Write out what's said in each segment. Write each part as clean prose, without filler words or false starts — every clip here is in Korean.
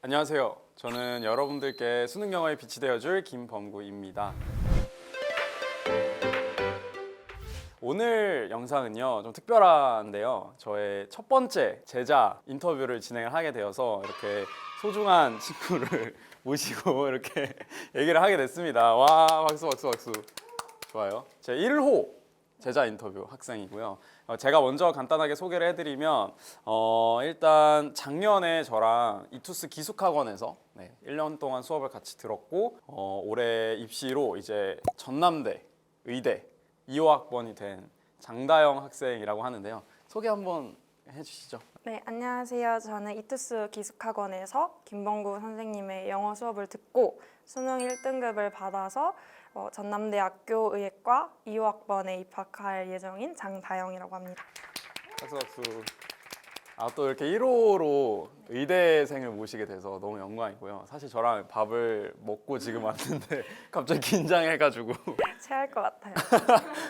안녕하세요. 저는 여러분들께 수능 영어에 빛이 되어줄 김범구입니다. 오늘 영상은요 좀 특별한데요. 저의 첫 번째 제자 인터뷰를 진행을 하게 되어서 이렇게 소중한 친구를 모시고 이렇게 얘기를 하게 됐습니다. 와, 박수 박수 박수. 좋아요. 제 1호 제자 인터뷰 학생이고요. 제가 먼저 간단하게 소개를 해드리면 일단 작년에 저랑 이투스 기숙학원에서 1년 동안 수업을 같이 들었고 올해 입시로 이제 전남대 의대 2호학번이 된 장다영 학생이라고 하는데요. 소개 한번 해주시죠. 네, 안녕하세요. 저는 이투스 기숙학원에서 김범구 선생님의 영어 수업을 듣고 수능 1등급을 받아서 전남대학교 의예과 2호학번에 입학할 예정인 장다영이라고 합니다. 박수 박수. 또 이렇게 1호로 의대생을 모시게 돼서 너무 영광이고요. 사실 저랑 밥을 먹고 지금 왔는데 갑자기 긴장해가지고 체할 것 같아요.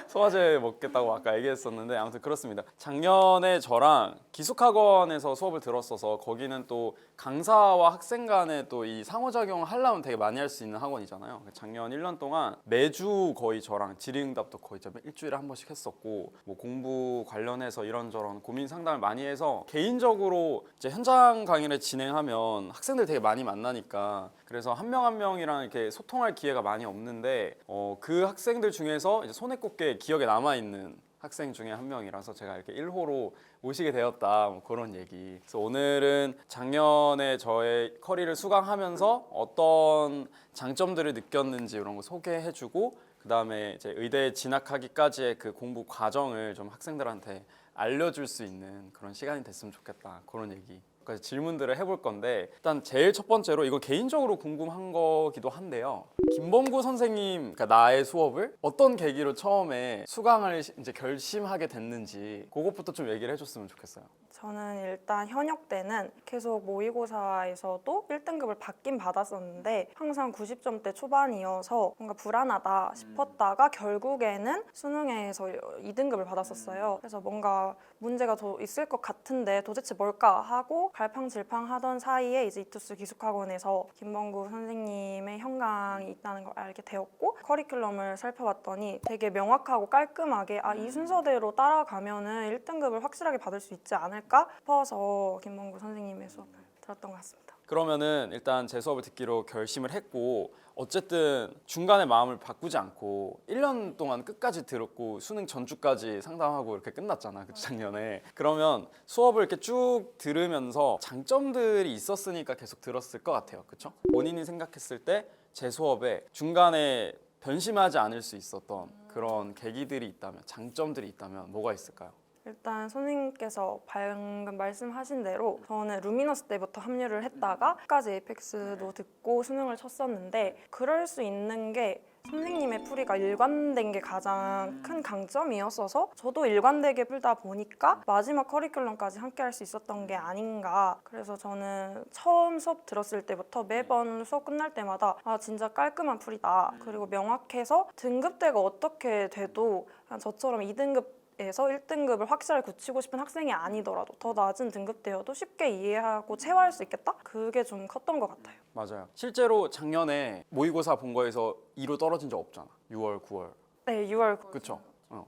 소화제 먹겠다고 아까 얘기했었는데 아무튼 그렇습니다. 작년에 저랑 기숙학원에서 수업을 들었어서 거기는 또 강사와 학생 간에 또 이 상호작용을 하려면 되게 많이 할 수 있는 학원이잖아요. 작년 1년 동안 매주 거의 저랑 질의응답도 거의 일주일에 한 번씩 했었고 뭐 공부 관련해서 이런저런 고민 상담을 많이 해서 개인적으로 이제 현장 강의를 진행하면 학생들 되게 많이 만나니까 그래서 한 명 한 명이랑 이렇게 소통할 기회가 많이 없는데 그 학생들 중에서 이제 손에 꼽게 기억에 남아 있는 학생 중에 한 명이라서 제가 이렇게 1호로 모시게 되었다 뭐 그런 얘기. 그래서 오늘은 작년에 저의 커리를 수강하면서 어떤 장점들을 느꼈는지 이런 거 소개해주고 그 다음에 이제 의대에 진학하기까지의 그 공부 과정을 좀 학생들한테 알려줄 수 있는 그런 시간이 됐으면 좋겠다 그런 얘기. 그래서 질문들을 해볼 건데 일단 제일 첫 번째로 이거 개인적으로 궁금한 거기도 한데요. 김범구 선생님, 그러니까 나의 수업을 어떤 계기로 처음에 수강을 이제 결심하게 됐는지 그것부터 좀 얘기를 해줬으면 좋겠어요. 저는 일단 현역 때는 계속 모의고사에서도 1등급을 받긴 받았었는데 항상 90점대 초반이어서 뭔가 불안하다 싶었다가 결국에는 수능에서 2등급을 받았었어요. 그래서 뭔가 문제가 더 있을 것 같은데 도대체 뭘까 하고 갈팡질팡 하던 사이에 이제 이투스 기숙학원에서 김범구 선생님의 현강이 있다는 걸 알게 되었고 커리큘럼을 살펴봤더니 되게 명확하고 깔끔하게 이 순서대로 따라가면은 1등급을 확실하게 받을 수 있지 않을까 싶어서 김범구 선생님의 수업을 들었던 것 같습니다. 그러면은 일단 제 수업을 듣기로 결심을 했고 어쨌든 중간에 마음을 바꾸지 않고 1년 동안 끝까지 들었고 수능 전주까지 상담하고 이렇게 끝났잖아, 그 작년에. 그러면 수업을 이렇게 쭉 들으면서 장점들이 있었으니까 계속 들었을 것 같아요, 그렇죠? 본인이 생각했을 때 제 수업에 중간에 변심하지 않을 수 있었던 그런 계기들이 있다면, 장점들이 있다면 뭐가 있을까요? 일단 선생님께서 방금 말씀하신 대로 저는 루미너스 때부터 합류를 했다가 끝까지 에이펙스도 듣고 수능을 쳤었는데 그럴 수 있는 게 선생님의 풀이가 일관된 게 가장 큰 강점이었어서 저도 일관되게 풀다 보니까 마지막 커리큘럼까지 함께 할 수 있었던 게 아닌가. 그래서 저는 처음 수업 들었을 때부터 매번 수업 끝날 때마다 진짜 깔끔한 풀이다. 그리고 명확해서 등급대가 어떻게 돼도 저처럼 2등급 에서 1등급을 확실하게 굳히고 싶은 학생이 아니더라도 더 낮은 등급대여도 쉽게 이해하고 체화할 수 있겠다? 그게 좀 컸던 것 같아요. 맞아요. 실제로 작년에 모의고사 본 거에서 2로 떨어진 적 없잖아. 6월, 9월. 네, 6월. 그쵸?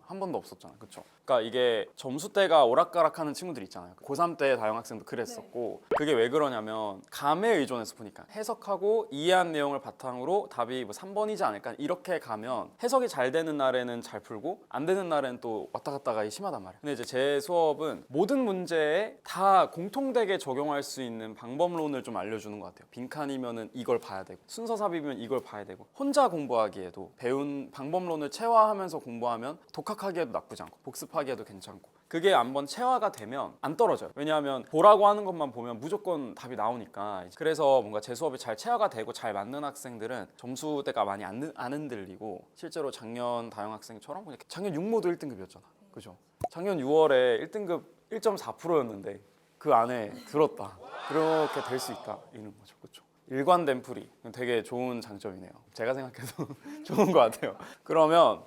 한 번도 없었잖아. 그쵸? 그러니까 이게 점수대가 오락가락하는 친구들 있잖아요. 고3 때 다영 학생도 그랬었고 그게 왜 그러냐면 감에 의존해서 보니까 해석하고 이해한 내용을 바탕으로 답이 뭐 3번이지 않을까 이렇게 가면 해석이 잘 되는 날에는 잘 풀고 안 되는 날에는 또 왔다 갔다가 심하단 말이에요. 근데 이제 제 수업은 모든 문제에 다 공통되게 적용할 수 있는 방법론을 좀 알려주는 것 같아요. 빈칸이면은 이걸 봐야 되고 순서삽입이면 이걸 봐야 되고 혼자 공부하기에도 배운 방법론을 체화하면서 공부하면 독학하기에도 나쁘지 않고 복습하기에도 괜찮고 그게 한번 체화가 되면 안 떨어져요. 왜냐하면 보라고 하는 것만 보면 무조건 답이 나오니까. 그래서 뭔가 제 수업이 잘 체화가 되고 잘 맞는 학생들은 점수대가 많이 안 흔들리고 실제로 작년 다영 학생처럼 작년 6모도 1등급이었잖아. 그죠? 작년 6월에 1등급 1.4%였는데 그 안에 들었다. 그렇게 될 수 있다. 이런 거죠. 그렇죠? 일관된 풀이 되게 좋은 장점이네요. 제가 생각해도 좋은 것 같아요. 그러면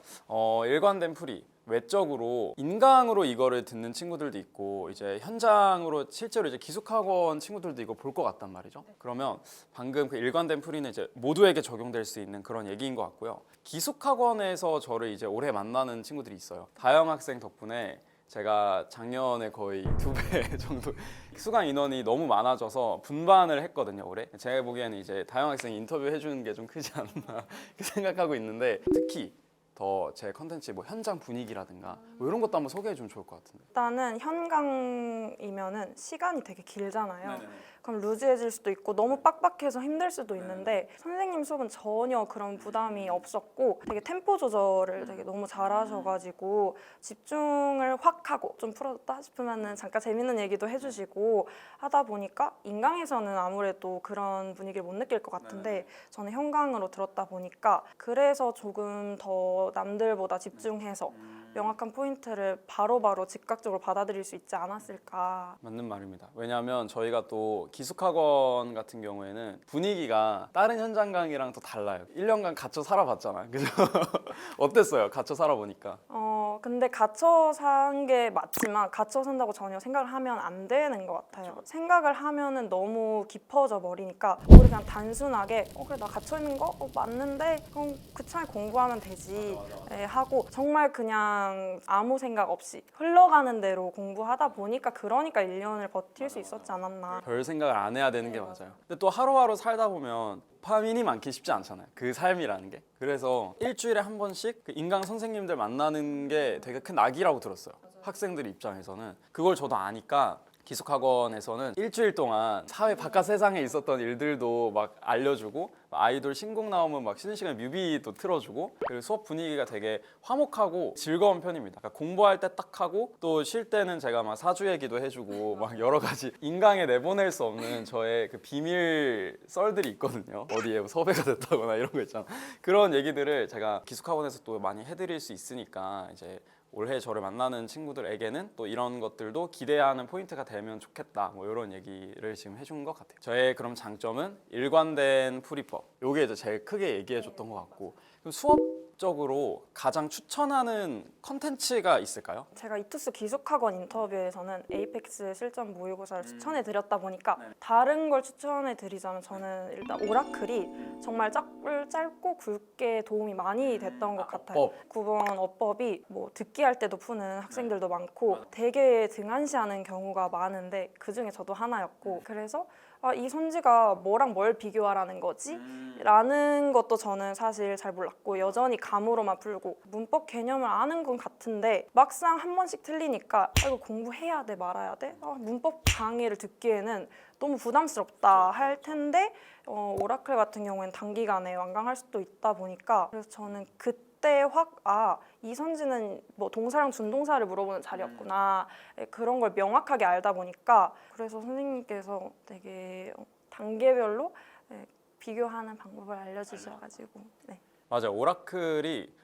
일관된 풀이 외적으로 인강으로 이거를 듣는 친구들도 있고 이제 현장으로 실제로 이제 기숙학원 친구들도 이거 볼 것 같단 말이죠. 그러면 방금 그 일관된 풀이는 이제 모두에게 적용될 수 있는 그런 얘기인 것 같고요. 기숙학원에서 저를 이제 올해 만나는 친구들이 있어요. 다영 학생 덕분에 제가 작년에 거의 2배 정도 수강 인원이 너무 많아져서 분반을 했거든요, 올해. 제가 보기에는 이제 다영 학생이 인터뷰 해주는 게 좀 크지 않나 생각하고 있는데, 특히 더 제 컨텐츠 뭐 현장 분위기라든가 뭐 이런 것도 한번 소개해 주면 좋을 것 같은데. 일단은 현강이면은 시간이 되게 길잖아요. 네네네. 그럼 루즈해질 수도 있고 너무 빡빡해서 힘들 수도 있는데 선생님 수업은 전혀 그런 부담이 없었고 되게 템포 조절을 되게 너무 잘하셔가지고 집중을 확 하고 좀 풀어졌다 싶으면은 잠깐 재밌는 얘기도 해주시고 하다 보니까 인강에서는 아무래도 그런 분위기를 못 느낄 것 같은데 저는 현강으로 들었다 보니까 그래서 조금 더 남들보다 집중해서 명확한 포인트를 바로바로 즉각적으로 받아들일 수 있지 않았을까. 맞는 말입니다. 왜냐하면 저희가 또 기숙학원 같은 경우에는 분위기가 다른 현장 강의랑 또 달라요. 1년간 갇혀 살아봤잖아요. 그죠? 어땠어요? 갇혀 살아보니까. 근데 갇혀 산 게 맞지만 갇혀 산다고 전혀 생각을 하면 안 되는 것 같아요. 생각을 하면은 너무 깊어져 버리니까 우리 그냥 단순하게 그래 나 갇혀 있는 거 맞는데 그럼 그 차에 공부하면 되지 하고 정말 그냥 아무 생각 없이 흘러가는 대로 공부하다 보니까 그러니까 1년을 버틸 수 있었지 않았나. 별 생각을 안 해야 되는 게 맞아요. 근데 또 하루하루 살다 보면 도파민이 많기 쉽지 않잖아요. 그 삶이라는 게. 그래서 일주일에 한 번씩 그 인강 선생님들 만나는 게 되게 큰 낙이라고 들었어요. 학생들 입장에서는. 그걸 저도 아니까 기숙학원에서는 일주일 동안 사회 바깥 세상에 있었던 일들도 막 알려주고 아이돌 신곡 나오면 막 쉬는 시간에 뮤비도 틀어주고, 그리고 수업 분위기가 되게 화목하고 즐거운 편입니다. 그러니까 공부할 때 딱 하고 또 쉴 때는 제가 막 사주 얘기도 해주고 막 여러 가지 인강에 내보낼 수 없는 저의 그 비밀 썰들이 있거든요. 어디에 섭외가 됐다거나 이런 거 있잖아. 그런 얘기들을 제가 기숙학원에서 또 많이 해드릴 수 있으니까 이제 올해 저를 만나는 친구들에게는 또 이런 것들도 기대하는 포인트가 되면 좋겠다, 뭐 이런 얘기를 지금 해준 것 같아요. 저의 그럼 장점은 일관된 풀이법, 요게 이제 제일 크게 얘기해 줬던 것 같고, 그럼 수업적으로 가장 추천하는 컨텐츠가 있을까요? 제가 이투스 기숙학원 인터뷰에서는 에이펙스 실전 모의고사를 추천해 드렸다 보니까 다른 걸 추천해 드리자면 저는 일단 오라클이 정말 짧고 굵게 도움이 많이 됐던 것 같아요. 어법. 9번 어법이 뭐 듣기 할 때도 푸는 학생들도 많고 되게 등한시하는 경우가 많은데 그중에 저도 하나였고, 그래서 이 선지가 뭐랑 뭘 비교하라는 거지? 라는 것도 저는 사실 잘 몰랐고 여전히 감으로만 풀고 문법 개념을 아는 건 같은데 막상 한 번씩 틀리니까 이거 공부해야 돼 말아야 돼? 문법 강의를 듣기에는 너무 부담스럽다 할 텐데 오라클 같은 경우에는 단기간에 완강할 수도 있다 보니까, 그래서 저는 그때 확 이 선지는 뭐 동사랑 준동사를 물어보는 자리였구나 그런 걸 명확하게 알다 보니까, 그래서 선생님께서 되게 단계별로 비교하는 방법을 알려주셔가지고 맞아요. 오라클이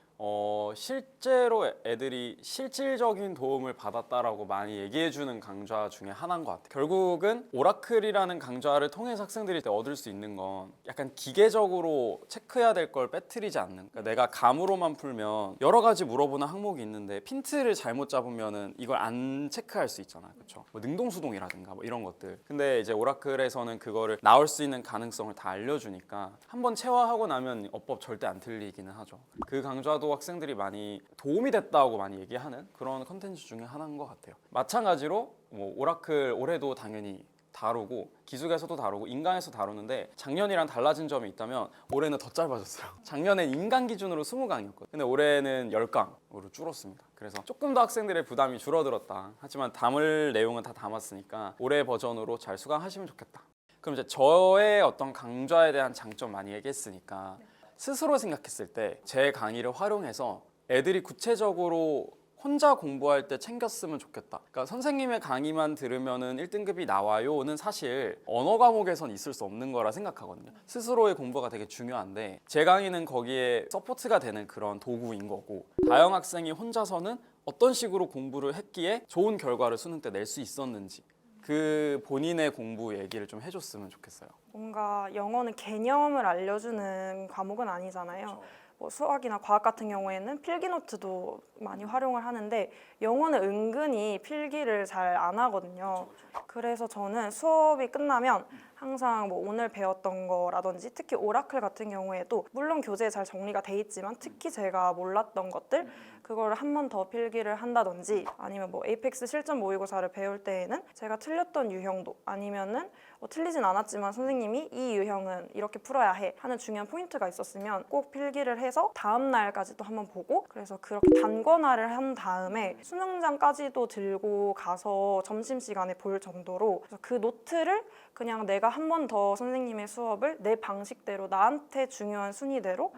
실제로 애들이 실질적인 도움을 받았다라고 많이 얘기해주는 강좌 중에 하나인 것 같아요. 결국은 오라클이라는 강좌를 통해서 학생들이 얻을 수 있는 건 약간 기계적으로 체크해야 될 걸 빼뜨리지 않는, 그러니까 내가 감으로만 풀면 여러 가지 물어보는 항목이 있는데 핀트를 잘못 잡으면은 이걸 안 체크할 수 있잖아요. 그렇죠? 뭐 능동수동이라든가 뭐 이런 것들. 근데 이제 오라클에서는 그거를 나올 수 있는 가능성을 다 알려주니까 한번 체화하고 나면 어법 절대 안 틀리기는 하죠. 그 강좌도 학생들이 많이 도움이 됐다고 많이 얘기하는 그런 컨텐츠 중에 하나인 것 같아요. 마찬가지로 뭐 오라클 올해도 당연히 다루고 기숙에서도 다루고 인강에서 다루는데 작년이랑 달라진 점이 있다면 올해는 더 짧아졌어요. 작년엔 인강 기준으로 20강이었거든요. 근데 올해는 10강으로 줄었습니다. 그래서 조금 더 학생들의 부담이 줄어들었다. 하지만 담을 내용은 다 담았으니까 올해 버전으로 잘 수강하시면 좋겠다. 그럼 이제 저의 어떤 강좌에 대한 장점 많이 얘기했으니까 스스로 생각했을 때 제 강의를 활용해서 애들이 구체적으로 혼자 공부할 때 챙겼으면 좋겠다. 그러니까 선생님의 강의만 들으면은 1등급이 나와요는 사실 언어 과목에선 있을 수 없는 거라 생각하거든요. 스스로의 공부가 되게 중요한데 제 강의는 거기에 서포트가 되는 그런 도구인 거고, 다영 학생이 혼자서는 어떤 식으로 공부를 했기에 좋은 결과를 수능 때 낼 수 있었는지 그 본인의 공부 얘기를 좀 해줬으면 좋겠어요. 뭔가 영어는 개념을 알려주는 과목은 아니잖아요. 뭐 수학이나 과학 같은 경우에는 필기 노트도 많이 활용을 하는데 영어는 은근히 필기를 잘 안 하거든요. 그래서 저는 수업이 끝나면 항상 뭐 오늘 배웠던 거라든지 특히 오라클 같은 경우에도 물론 교재에 잘 정리가 돼 있지만 특히 제가 몰랐던 것들 그거를 한 번 더 필기를 한다든지 아니면 뭐 에이펙스 실전 모의고사를 배울 때에는 제가 틀렸던 유형도 아니면은 틀리진 않았지만 선생님이 이 유형은 이렇게 풀어야 해 하는 중요한 포인트가 있었으면 꼭 필기를 해서 다음 날까지 또 한번 보고 그래서 그렇게 단권화를 한 다음에 수능장까지도 들고 가서 점심시간에 볼 정도로 그래서 그 노트를 그냥 내가 한 번 더 선생님의 수업을 내 방식대로 나한테 중요한 순위대로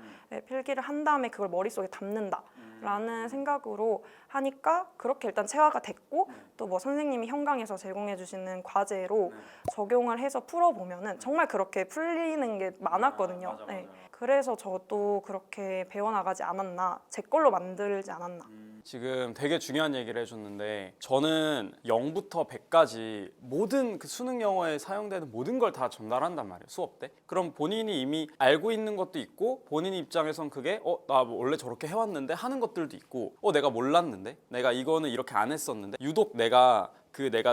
필기를 한 다음에 그걸 머릿속에 담는다 라는 생각으로 하니까 그렇게 일단 체화가 됐고 또 뭐 선생님이 현강에서 제공해 주시는 과제로 적용을 해서 풀어보면은 정말 그렇게 풀리는 게 많았거든요. 맞아. 네. 그래서 저도 그렇게 배워나가지 않았나 제 걸로 만들지 않았나. 지금 되게 중요한 얘기를 해줬는데 저는 0부터 100까지 모든 그 수능 영어에 사용되는 모든 걸 다 전달한단 말이에요 수업 때. 그럼 본인이 이미 알고 있는 것도 있고 본인 입장에선 그게 나 원래 저렇게 해왔는데 하는 것들도 있고 내가 몰랐는데 내가 이거는 이렇게 안 했었는데 유독 내가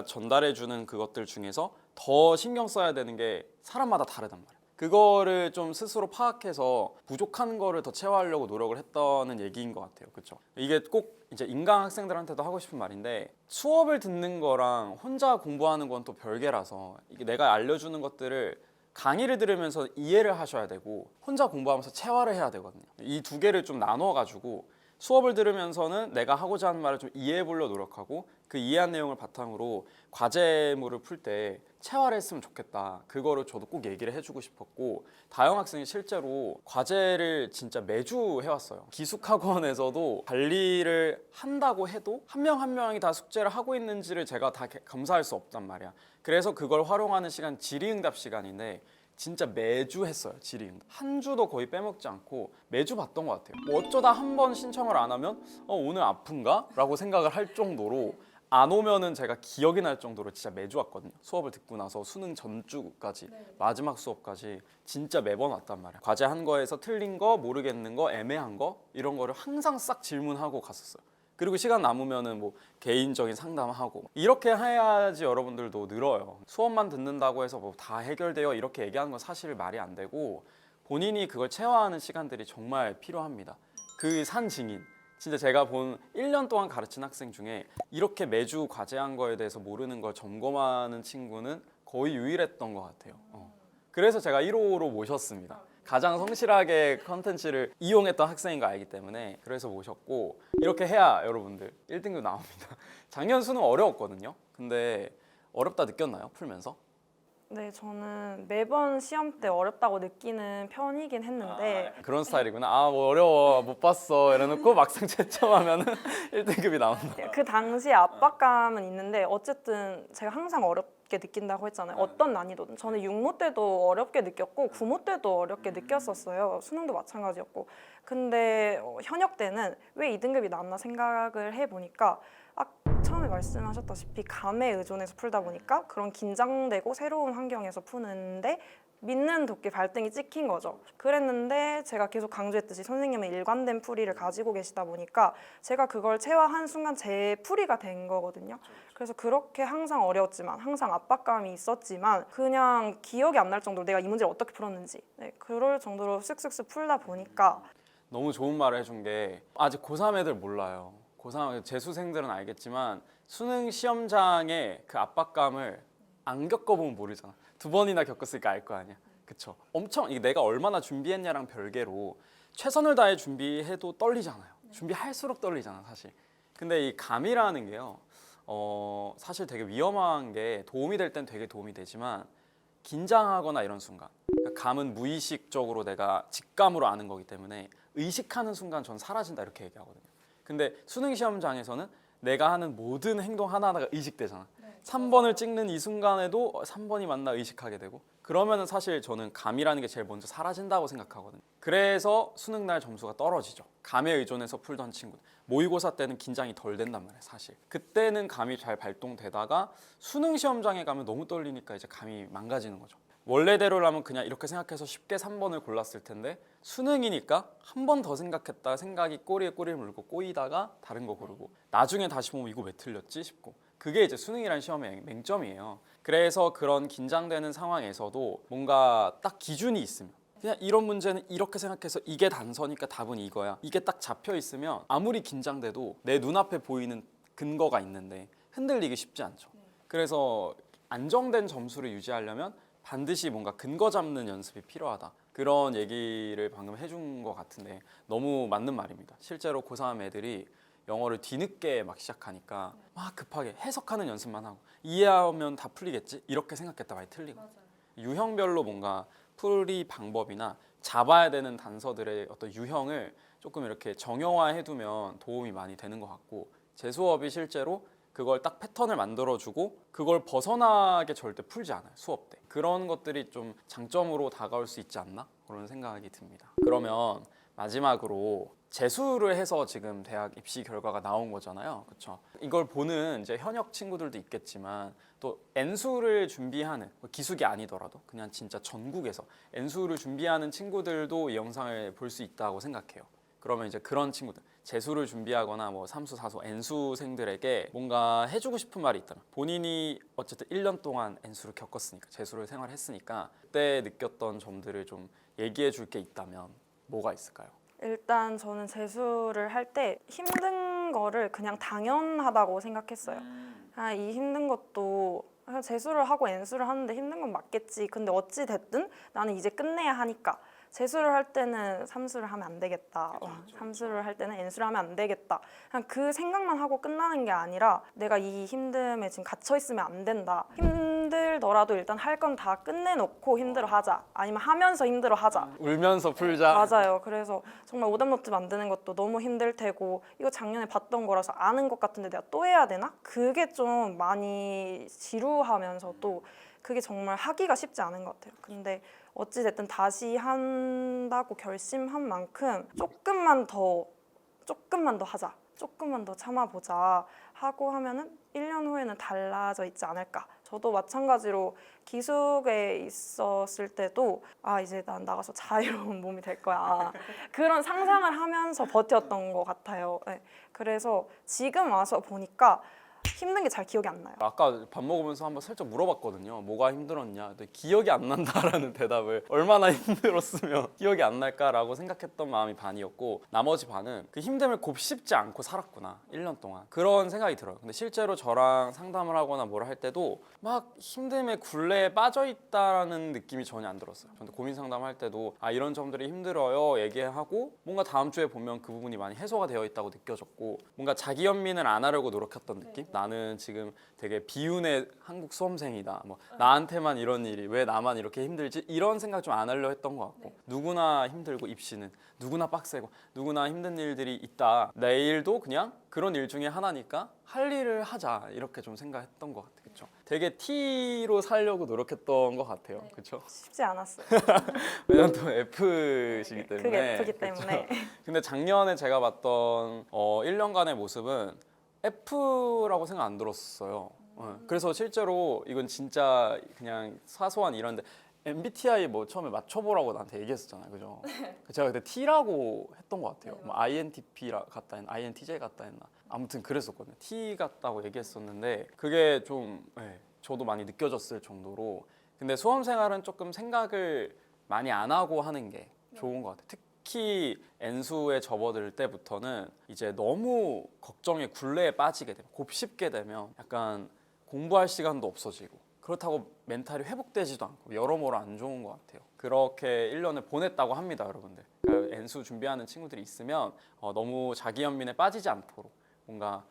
전달해주는 그것들 중에서 더 신경 써야 되는 게 사람마다 다르단 말이에요. 그거를 좀 스스로 파악해서 부족한 거를 더 채워하려고 노력을 했다는 얘기인 것 같아요. 그렇죠? 이게 꼭 이제 인강 학생들한테도 하고 싶은 말인데 수업을 듣는 거랑 혼자 공부하는 건 또 별개라서 이게 내가 알려주는 것들을 강의를 들으면서 이해를 하셔야 되고 혼자 공부하면서 체화를 해야 되거든요. 이 두 개를 좀 나눠 가지고 수업을 들으면서는 내가 하고자 하는 말을 좀 이해해 보려 노력하고 그 이해한 내용을 바탕으로 과제물을 풀 때 체화를 했으면 좋겠다. 그거를 저도 꼭 얘기를 해주고 싶었고 다영 학생이 실제로 과제를 진짜 매주 해왔어요. 기숙학원에서도 관리를 한다고 해도 한 명 한 명이 다 숙제를 하고 있는지를 제가 다 검사할 수 없단 말이야. 그래서 그걸 활용하는 시간 질의응답 시간인데 진짜 매주 했어요. 질의응답 한 주도 거의 빼먹지 않고 매주 봤던 것 같아요. 뭐 어쩌다 한 번 신청을 안 하면 오늘 아픈가? 라고 생각을 할 정도로 안 오면은 제가 기억이 날 정도로 진짜 매주 왔거든요. 수업을 듣고 나서 수능 전주까지 마지막 수업까지 진짜 매번 왔단 말이에요. 과제 한 거에서 틀린 거, 모르겠는 거, 애매한 거 이런 거를 항상 싹 질문하고 갔었어요. 그리고 시간 남으면은 뭐 개인적인 상담하고 이렇게 해야지 여러분들도 늘어요. 수업만 듣는다고 해서 뭐 다 해결돼요 이렇게 얘기하는 건 사실 말이 안 되고 본인이 그걸 체화하는 시간들이 정말 필요합니다. 그 산 증인 진짜 제가 본 1년 동안 가르친 학생 중에 이렇게 매주 과제한 거에 대해서 모르는 걸 점검하는 친구는 거의 유일했던 것 같아요. 그래서 제가 1호로 모셨습니다. 가장 성실하게 컨텐츠를 이용했던 학생인 거 알기 때문에 그래서 모셨고 이렇게 해야 여러분들 1등급 나옵니다. 작년 수능 어려웠거든요. 근데 어렵다 느꼈나요? 풀면서? 네, 저는 매번 시험 때 어렵다고 느끼는 편이긴 했는데 그런 스타일이구나. 뭐 어려워 못 봤어 이래놓고 막상 채점하면은 1등급이 나온다. 그 당시에 압박감은 있는데 어쨌든 제가 항상 어렵게 느낀다고 했잖아요. 어떤 난이도든. 저는 육모 때도 어렵게 느꼈고 구모 때도 어렵게 느꼈었어요. 수능도 마찬가지였고. 근데 현역 때는 왜 2등급이 나왔나 생각을 해보니까 처음에 말씀하셨다시피 감에 의존해서 풀다 보니까 그런 긴장되고 새로운 환경에서 푸는데 믿는 도끼 발등이 찍힌 거죠. 그랬는데 제가 계속 강조했듯이 선생님은 일관된 풀이를 가지고 계시다 보니까 제가 그걸 체화한 순간 제 풀이가 된 거거든요. 그래서 그렇게 항상 어려웠지만 항상 압박감이 있었지만 그냥 기억이 안 날 정도로 내가 이 문제를 어떻게 풀었는지 그럴 정도로 쓱쓱쓱 풀다 보니까 너무 좋은 말을 해준 게 아직 고3 애들 몰라요. 고3 재수생들은 알겠지만 수능 시험장의 그 압박감을 안 겪어보면 모르잖아. 2번이나 겪었으니까 알 거 아니야. 그쵸? 엄청 이게 내가 얼마나 준비했냐랑 별개로 최선을 다해 준비해도 떨리잖아요. 준비할수록 떨리잖아 사실. 근데 이 감이라는 게요 사실 되게 위험한 게 도움이 될 땐 되게 도움이 되지만 긴장하거나 이런 순간 그러니까 감은 무의식적으로 내가 직감으로 아는 거기 때문에 의식하는 순간 전 사라진다 이렇게 얘기하거든요. 근데 수능 시험장에서는 내가 하는 모든 행동 하나하나가 의식되잖아. 3번을 찍는 이 순간에도 3번이 맞나 의식하게 되고 그러면은 사실 저는 감이라는 게 제일 먼저 사라진다고 생각하거든요. 그래서 수능날 점수가 떨어지죠. 감에 의존해서 풀던 친구 모의고사 때는 긴장이 덜 된단 말이에요 사실. 그때는 감이 잘 발동되다가 수능 시험장에 가면 너무 떨리니까 이제 감이 망가지는 거죠. 원래대로라면 그냥 이렇게 생각해서 쉽게 3번을 골랐을 텐데 수능이니까 한 번 더 생각했다 생각이 꼬리에 꼬리를 물고 꼬이다가 다른 거 고르고 나중에 다시 보면 이거 왜 틀렸지 싶고 그게 이제 수능이라는 시험의 맹점이에요. 그래서 그런 긴장되는 상황에서도 뭔가 딱 기준이 있으면 그냥 이런 문제는 이렇게 생각해서 이게 단서니까 답은 이거야. 이게 딱 잡혀 있으면 아무리 긴장돼도 내 눈앞에 보이는 근거가 있는데 흔들리기 쉽지 않죠. 그래서 안정된 점수를 유지하려면 반드시 뭔가 근거 잡는 연습이 필요하다. 그런 얘기를 방금 해준 것 같은데 너무 맞는 말입니다. 실제로 고3 애들이 영어를 뒤늦게 막 시작하니까 막 급하게 해석하는 연습만 하고 이해하면 다 풀리겠지? 이렇게 생각했다 많이 틀리고 유형별로 뭔가 풀이 방법이나 잡아야 되는 단서들의 어떤 유형을 조금 이렇게 정형화해두면 도움이 많이 되는 것 같고 제 수업이 실제로 그걸 딱 패턴을 만들어주고 그걸 벗어나게 절대 풀지 않아요. 수업 때. 그런 것들이 좀 장점으로 다가올 수 있지 않나? 그런 생각이 듭니다. 그러면 마지막으로 재수를 해서 지금 대학 입시 결과가 나온 거잖아요. 그렇죠? 이걸 보는 이제 현역 친구들도 있겠지만 또 N수를 준비하는 기숙이 아니더라도 그냥 진짜 전국에서 N수를 준비하는 친구들도 이 영상을 볼 수 있다고 생각해요. 그러면 이제 그런 친구들 재수를 준비하거나 뭐 삼수, 사수, N수생들에게 뭔가 해주고 싶은 말이 있다면 본인이 어쨌든 1년 동안 N수를 겪었으니까 재수를 생활했으니까 그때 느꼈던 점들을 좀 얘기해 줄 게 있다면 뭐가 있을까요? 일단 저는 재수를 할 때 힘든 거를 그냥 당연하다고 생각했어요. 이 힘든 것도 그냥 재수를 하고 N수를 하는데 힘든 건 맞겠지. 근데 어찌 됐든 나는 이제 끝내야 하니까 재수를 할 때는 삼수를 하면 안 되겠다. 삼수를 할 때는 N수를 하면 안 되겠다. 그냥 그 생각만 하고 끝나는 게 아니라 내가 이 힘듦에 지금 갇혀 있으면 안 된다. 힘들더라도 일단 할 건 다 끝내놓고 힘들어하자. 아니면 하면서 힘들어하자. 울면서 풀자. 맞아요. 그래서 정말 오답노트 만드는 것도 너무 힘들 테고 이거 작년에 봤던 거라서 아는 것 같은데 내가 또 해야 되나? 그게 좀 많이 지루하면서도 그게 정말 하기가 쉽지 않은 것 같아요. 근데 어찌됐든 다시 한다고 결심한 만큼 조금만 더 하자. 조금만 더 참아보자 하고 하면은 1년 후에는 달라져 있지 않을까. 저도 마찬가지로 기숙에 있었을 때도 이제 난 나가서 자유로운 몸이 될 거야. 그런 상상을 하면서 버텼던 것 같아요. 네. 그래서 지금 와서 보니까 힘든 게 잘 기억이 안 나요. 아까 밥 먹으면서 한번 살짝 물어봤거든요. 뭐가 힘들었냐? 근데 기억이 안 난다라는 대답을 얼마나 힘들었으면 기억이 안 날까라고 생각했던 마음이 반이었고 나머지 반은 그 힘듦을 곱씹지 않고 살았구나. 1년 동안. 그런 생각이 들어요. 근데 실제로 저랑 상담을 하거나 뭘 할 때도 막 힘듦의 굴레에 빠져 있다는 느낌이 전혀 안 들었어요. 근데 고민 상담할 때도 이런 점들이 힘들어요 얘기하고 뭔가 다음 주에 보면 그 부분이 많이 해소가 되어 있다고 느껴졌고 뭔가 자기 연민을 안 하려고 노력했던 느낌? 나는 지금 되게 비운의 한국 수험생이다. 뭐 나한테만 이런 일이 왜 나만 이렇게 힘들지? 이런 생각 좀 안 하려 했던 것 같고 누구나 힘들고 입시는 누구나 빡세고 누구나 힘든 일들이 있다. 내일도 그냥 그런 일 중에 하나니까 할 일을 하자 이렇게 좀 생각했던 것 같아요. 그렇죠? 되게 T로 살려고 노력했던 것 같아요. 그렇죠? 쉽지 않았어요. 왜냐면 또 F시기 때문에. 그게 F기 때문에. 그쵸? 근데 작년에 제가 봤던 1년간의 모습은 F라고 생각 안 들었어요. 그래서 실제로 이건 진짜 그냥 사소한 이런데 MBTI 뭐 처음에 맞춰보라고 나한테 얘기했었잖아요, 그죠? 제가 그때 T라고 했던 것 같아요. 뭐 INTP 같다 했나, INTJ 같다 했나. 아무튼 그랬었거든요. T 같다고 얘기했었는데 그게 좀 저도 많이 느껴졌을 정도로. 근데 수험생활은 조금 생각을 많이 안 하고 하는 게 좋은 것 같아요. 특히 N수에 접어들 때부터는 이제 너무 걱정의 굴레에 빠지게 되면 곱씹게 되면 약간 공부할 시간도 없어지고 그렇다고 멘탈이 회복되지도 않고 여러모로 안 좋은 것 같아요. 그렇게 1년을 보냈다고 합니다, 여러분들. 그러니까 N수 준비하는 친구들이 있으면 너무 자기 연민에 빠지지 않도록 뭔가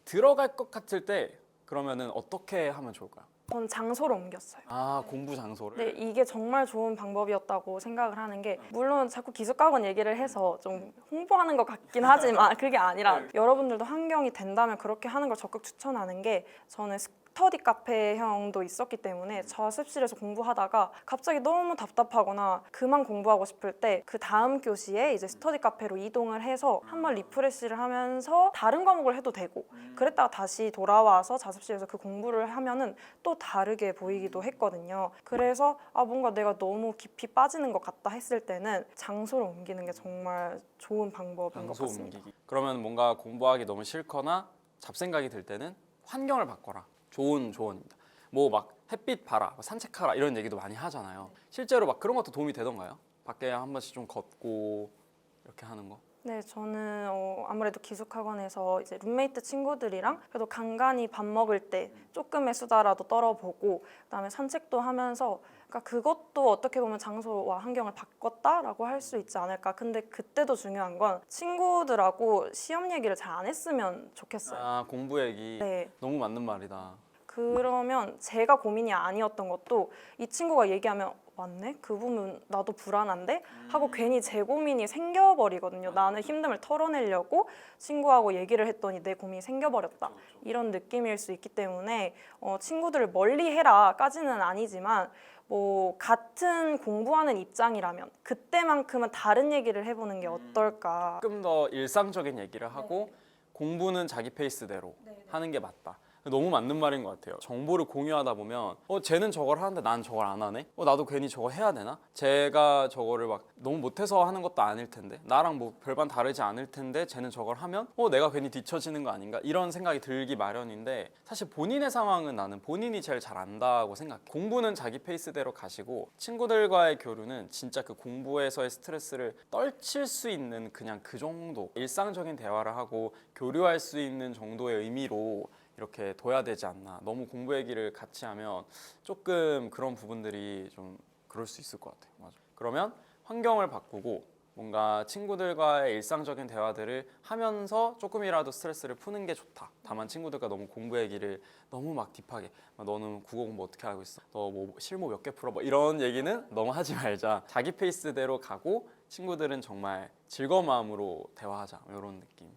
들어갈 것 같을 때 그러면은 어떻게 하면 좋을까요? 저는 장소를 옮겼어요. 공부 장소를. 네, 이게 정말 좋은 방법이었다고 생각을 하는 게 물론 자꾸 기숙학원 얘기를 해서 좀 홍보하는 것 같긴 하지만 그게 아니라 여러분들도 환경이 된다면 그렇게 하는 걸 적극 추천하는 게 저는 스터디 카페형도 있었기 때문에 자습실에서 공부하다가 갑자기 너무 답답하거나 그만 공부하고 싶을 때 그 다음 교시에 이제 스터디 카페로 이동을 해서 한번 리프레시를 하면서 다른 과목을 해도 되고 그랬다가 다시 돌아와서 자습실에서 그 공부를 하면은 또 다르게 보이기도 했거든요. 그래서 뭔가 내가 너무 깊이 빠지는 것 같다 했을 때는 장소를 옮기는 게 정말 좋은 방법인 것 장소 같습니다. 옮기기. 그러면 뭔가 공부하기 너무 싫거나 잡생각이 들 때는 환경을 바꿔라. 좋은 조언입니다. 뭐 막 햇빛 봐라, 산책하라 이런 얘기도 많이 하잖아요. 실제로 막 그런 것도 도움이 되던가요? 밖에 한 번씩 좀 걷고 이렇게 하는 거? 네, 저는 아무래도 기숙학원에서 이제 룸메이트 친구들이랑 그래도 간간히 밥 먹을 때 조금의 수다라도 떨어보고 그다음에 산책도 하면서 그러니까 그것도 어떻게 보면 장소와 환경을 바꿨다라고 할 수 있지 않을까. 근데 그때도 중요한 건 친구들하고 시험 얘기를 잘 안 했으면 좋겠어요. 공부 얘기. 네. 너무 맞는 말이다. 그러면 제가 고민이 아니었던 것도 이 친구가 얘기하면 맞네? 그 부분 나도 불안한데? 하고 괜히 제 고민이 생겨버리거든요. 나는 힘듦을 털어내려고 친구하고 얘기를 했더니 내 고민이 생겨버렸다. 이런 느낌일 수 있기 때문에 친구들을 멀리 해라까지는 아니지만 뭐 같은 공부하는 입장이라면 그때만큼은 다른 얘기를 해보는 게 어떨까. 조금 더 일상적인 얘기를 하고 공부는 자기 페이스대로 하는 게 맞다. 너무 맞는 말인 것 같아요. 정보를 공유하다 보면 쟤는 저걸 하는데 난 저걸 안 하네? 나도 괜히 저거 해야 되나? 제가 저거를 막 너무 못해서 하는 것도 아닐 텐데 나랑 뭐 별반 다르지 않을 텐데 쟤는 저걸 하면 내가 괜히 뒤처지는 거 아닌가? 이런 생각이 들기 마련인데 사실 본인의 상황은 나는 본인이 제일 잘 안다고 생각해. 공부는 자기 페이스대로 가시고 친구들과의 교류는 진짜 그 공부에서의 스트레스를 떨칠 수 있는 그냥 그 정도 일상적인 대화를 하고 교류할 수 있는 정도의 의미로 이렇게 둬야 되지 않나. 너무 공부 얘기를 같이 하면 조금 그런 부분들이 좀 그럴 수 있을 것 같아요. 맞아. 그러면 환경을 바꾸고 뭔가 친구들과의 일상적인 대화들을 하면서 조금이라도 스트레스를 푸는 게 좋다. 다만 친구들과 너무 공부 얘기를 너무 막 딥하게 너는 국어 공부 어떻게 하고 있어? 너 뭐 실무 몇 개 풀어? 뭐 이런 얘기는 너무 하지 말자. 자기 페이스대로 가고 친구들은 정말 즐거운 마음으로 대화하자. 이런 느낌.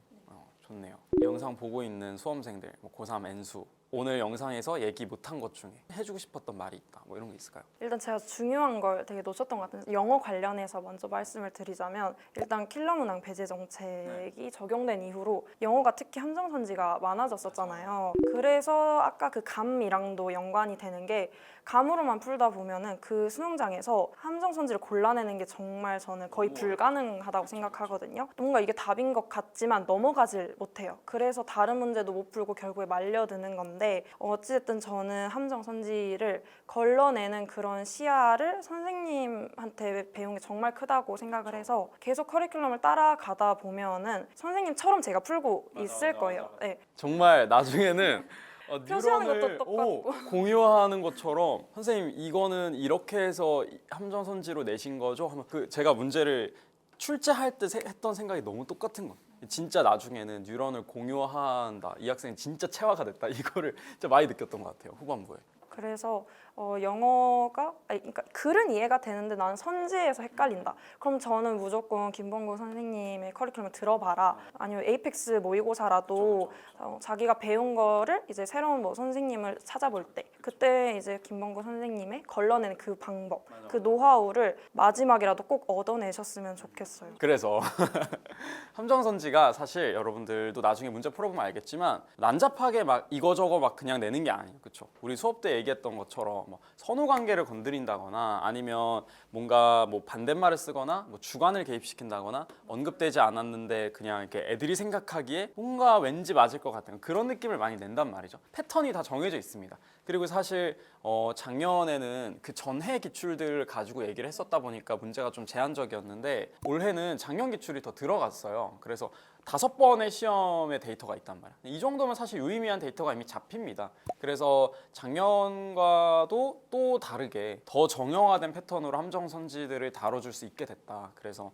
좋네요. 영상 보고 있는 수험생들, 고3 N수 오늘 영상에서 얘기 못한 것 중에 해주고 싶었던 말이 있다. 뭐 이런 게 있을까요? 일단 제가 중요한 걸 되게 놓쳤던 것 같은데 영어 관련해서 먼저 말씀을 드리자면 일단 킬러 문항 배제 정책이 적용된 이후로 영어가 특히 함정선지가 많아졌었잖아요. 그래서 아까 그 감이랑도 연관이 되는 게 감으로만 풀다 보면은 그 수능장에서 함정선지를 골라내는 게 정말 저는 거의 불가능하다고 생각하거든요. 뭔가 이게 답인 것 같지만 넘어가질 못해요. 그래서 다른 문제도 못 풀고 결국에 말려드는 건데 어찌됐든 저는 함정선지를 걸러내는 그런 시야를 선생님한테 배운 게 정말 크다고 생각을 해서 계속 커리큘럼을 따라가다 보면은 선생님처럼 제가 풀고 있을 거예요. 네. 정말 나중에는 표시하는 뉴런을 것도 똑같고. 공유하는 것처럼 선생님 이거는 이렇게 해서 함정선지로 내신 거죠? 하면 제가 문제를 출제할 때 했던 생각이 너무 똑같은 거예요. 진짜 나중에는 뉴런을 공유한다. 이 학생이 진짜 체화가 됐다. 이거를 진짜 많이 느꼈던 것 같아요. 후반부에. 그래서 영어가 그러니까 글은 이해가 되는데 나는 선지에서 헷갈린다. 그럼 저는 무조건 김범구 선생님의 커리큘럼을 들어봐라. 아니면 에이펙스 모의고사라도 자기가 배운 거를 이제 새로운 선생님을 찾아볼 때 그때 이제 김범구 선생님의 걸러내는 그 방법, 그 노하우를 마지막이라도 꼭 얻어내셨으면 좋겠어요. 그래서 함정선지가 사실 여러분들도 나중에 문제 풀어보면 알겠지만 난잡하게 막 이거저거 막 그냥 내는 게 아니에요. 그렇죠? 우리 수업 때 얘기했던 것처럼 뭐 선후 관계를 건드린다거나 아니면 뭔가 뭐 반대말을 쓰거나 뭐 주관을 개입시킨다거나 언급되지 않았는데 그냥 이렇게 애들이 생각하기에 뭔가 왠지 맞을 것 같은 그런 느낌을 많이 낸단 말이죠. 패턴이 다 정해져 있습니다. 그리고 사실 작년에는 그 전해 기출들을 가지고 얘기를 했었다 보니까 문제가 좀 제한적이었는데 올해는 작년 기출이 더 들어갔어요. 그래서 5번의 시험의 데이터가 있단 말이야. 이 정도면 사실 유의미한 데이터가 이미 잡힙니다. 그래서 작년과도 또 다르게 더 정형화된 패턴으로 함정선지들을 다뤄줄 수 있게 됐다. 그래서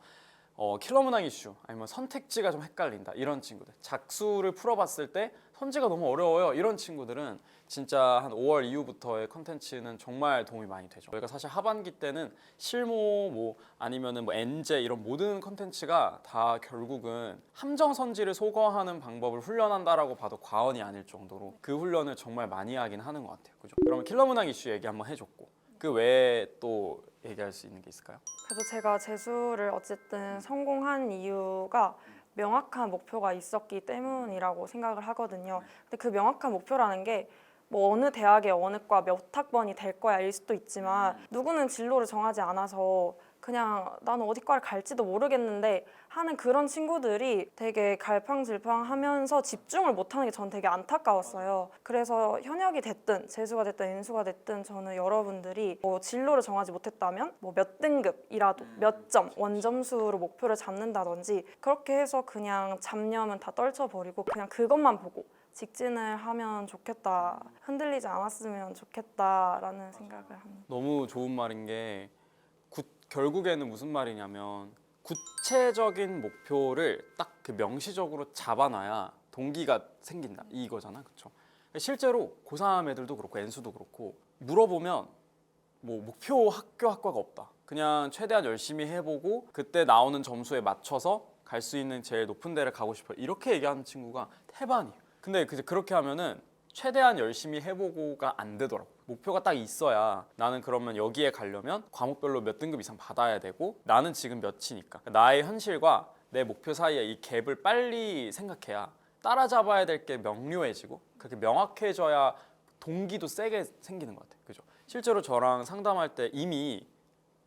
킬러 문항 이슈 아니면 선택지가 좀 헷갈린다 이런 친구들, 작수를 풀어봤을 때 선지가 너무 어려워요 이런 친구들은 진짜 한 5월 이후부터의 컨텐츠는 정말 도움이 많이 되죠. 저희가 사실 하반기 때는 실무 뭐 아니면은 뭐 엔제 이런 모든 컨텐츠가 다 결국은 함정 선지를 소거하는 방법을 훈련한다라고 봐도 과언이 아닐 정도로 그 훈련을 정말 많이 하긴 하는 것 같아요. 그죠? 그러면 킬러 문항 이슈 얘기 한번 해줬고 그 외에 또 얘기할 수 있는 게 있을까요? 그래도 제가 재수를 어쨌든 성공한 이유가 명확한 목표가 있었기 때문이라고 생각을 하거든요. 근데 그 명확한 목표라는 게 뭐 어느 대학의 어느 과 몇 학번이 될 거야일 수도 있지만 누구는 진로를 정하지 않아서 그냥 나는 어디 과를 갈지도 모르겠는데 하는 그런 친구들이 되게 갈팡질팡하면서 집중을 못하는 게 전 되게 안타까웠어요. 그래서 현역이 됐든 재수가 됐든 엔수가 됐든 저는 여러분들이 뭐 진로를 정하지 못했다면 뭐 몇 등급이라도 몇 점 원점수로 목표를 잡는다든지 그렇게 해서 그냥 잡념은 다 떨쳐버리고 그냥 그것만 보고 직진을 하면 좋겠다, 흔들리지 않았으면 좋겠다라는 생각을 합니다. 너무 좋은 말인 게 결국에는 무슨 말이냐면 구체적인 목표를 딱 그 명시적으로 잡아놔야 동기가 생긴다 이거잖아, 그렇죠? 실제로 고3 애들도 그렇고 엔수도 그렇고 물어보면 뭐 목표 학과가 없다. 그냥 최대한 열심히 해보고 그때 나오는 점수에 맞춰서 갈 수 있는 제일 높은 데를 가고 싶어 이렇게 얘기하는 친구가 태반이에요. 근데 그렇게 하면은 최대한 열심히 해보고가 안 되더라고. 목표가 딱 있어야 나는 그러면 여기에 가려면 과목별로 몇 등급 이상 받아야 되고 나는 지금 몇이니까 나의 현실과 내 목표 사이에 이 갭을 빨리 생각해야 따라잡아야 될 게 명료해지고 그렇게 명확해져야 동기도 세게 생기는 것 같아요. 그죠? 실제로 저랑 상담할 때 이미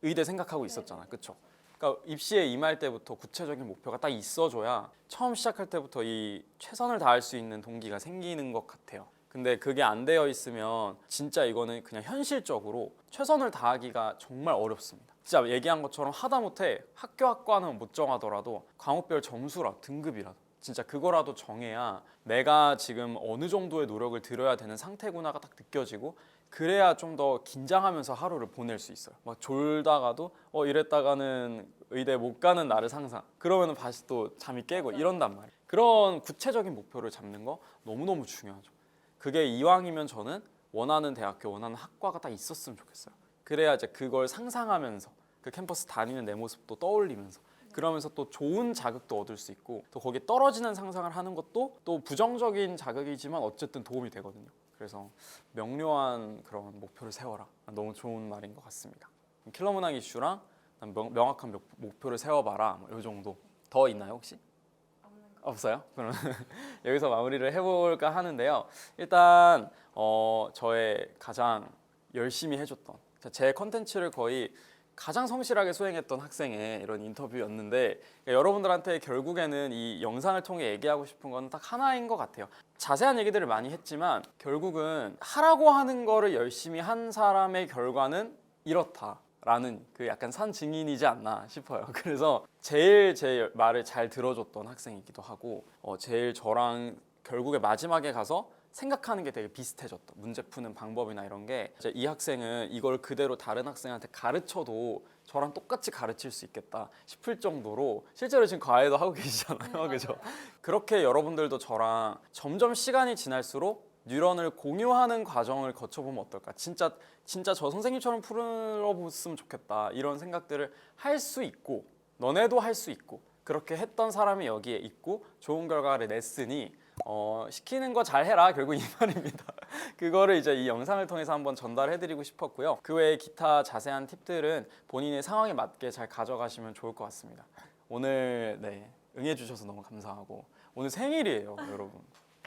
의대 생각하고 있었잖아요. 그렇죠? 그러니까 입시에 임할 때부터 구체적인 목표가 딱 있어줘야 처음 시작할 때부터 이 최선을 다할 수 있는 동기가 생기는 것 같아요. 근데 그게 안 되어 있으면 진짜 이거는 그냥 현실적으로 최선을 다하기가 정말 어렵습니다. 진짜 얘기한 것처럼 하다못해 학과는 못 정하더라도 과목별 점수라 등급이라도 진짜 그거라도 정해야 내가 지금 어느 정도의 노력을 들여야 되는 상태구나가 딱 느껴지고 그래야 좀 더 긴장하면서 하루를 보낼 수 있어요. 막 졸다가도 이랬다가는 의대 못 가는 나를 상상. 그러면 다시 또 잠이 깨고 이런단 말이에요. 그런 구체적인 목표를 잡는 거 너무너무 중요하죠. 그게 이왕이면 저는 원하는 대학교, 원하는 학과가 딱 있었으면 좋겠어요. 그래야 이제 그걸 상상하면서 그 캠퍼스 다니는 내 모습도 떠올리면서 그러면서 또 좋은 자극도 얻을 수 있고 또 거기에 떨어지는 상상을 하는 것도 또 부정적인 자극이지만 어쨌든 도움이 되거든요. 그래서 명료한 그런 목표를 세워라. 너무 좋은 말인 것 같습니다. 킬러 문항 이슈랑 명확한 목표를 세워봐라. 이 정도. 더 있나요 혹시? 없어요? 그럼 여기서 마무리를 해볼까 하는데요. 일단 저의 가장 열심히 해줬던 제 컨텐츠를 거의 가장 성실하게 수행했던 학생의 이런 인터뷰였는데 여러분들한테 결국에는 이 영상을 통해 얘기하고 싶은 건 딱 하나인 것 같아요. 자세한 얘기들을 많이 했지만 결국은 하라고 하는 거를 열심히 한 사람의 결과는 이렇다라는 그 약간 산 증인이지 않나 싶어요. 그래서 제일 제 말을 잘 들어줬던 학생이기도 하고 제일 저랑 결국에 마지막에 가서 생각하는 게 되게 비슷해졌다. 문제 푸는 방법이나 이런 게 이제 이 학생은 이걸 그대로 다른 학생한테 가르쳐도 저랑 똑같이 가르칠 수 있겠다 싶을 정도로 실제로 지금 과외도 하고 계시잖아요. 그죠? 그렇게 여러분들도 저랑 점점 시간이 지날수록 뉴런을 공유하는 과정을 거쳐보면 어떨까? 진짜 저 선생님처럼 풀어봤으면 좋겠다. 이런 생각들을 할 수 있고 너네도 할 수 있고 그렇게 했던 사람이 여기에 있고 좋은 결과를 냈으니 시키는 거 잘해라 결국 이 말입니다. 그거를 이제 이 영상을 통해서 한번 전달해드리고 싶었고요. 그 외에 기타 자세한 팁들은 본인의 상황에 맞게 잘 가져가시면 좋을 것 같습니다. 오늘 응해주셔서 너무 감사하고 오늘 생일이에요 여러분.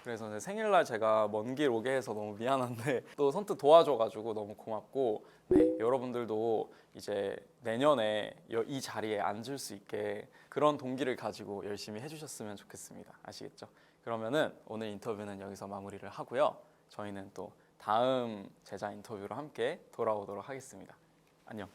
그래서 생일날 제가 먼 길 오게 해서 너무 미안한데 또 선뜻 도와줘가지고 너무 고맙고 여러분들도 이제 내년에 이 자리에 앉을 수 있게 그런 동기를 가지고 열심히 해주셨으면 좋겠습니다. 아시겠죠? 그러면은 오늘 인터뷰는 여기서 마무리를 하고요. 저희는 또 다음 제자 인터뷰로 함께 돌아오도록 하겠습니다. 안녕.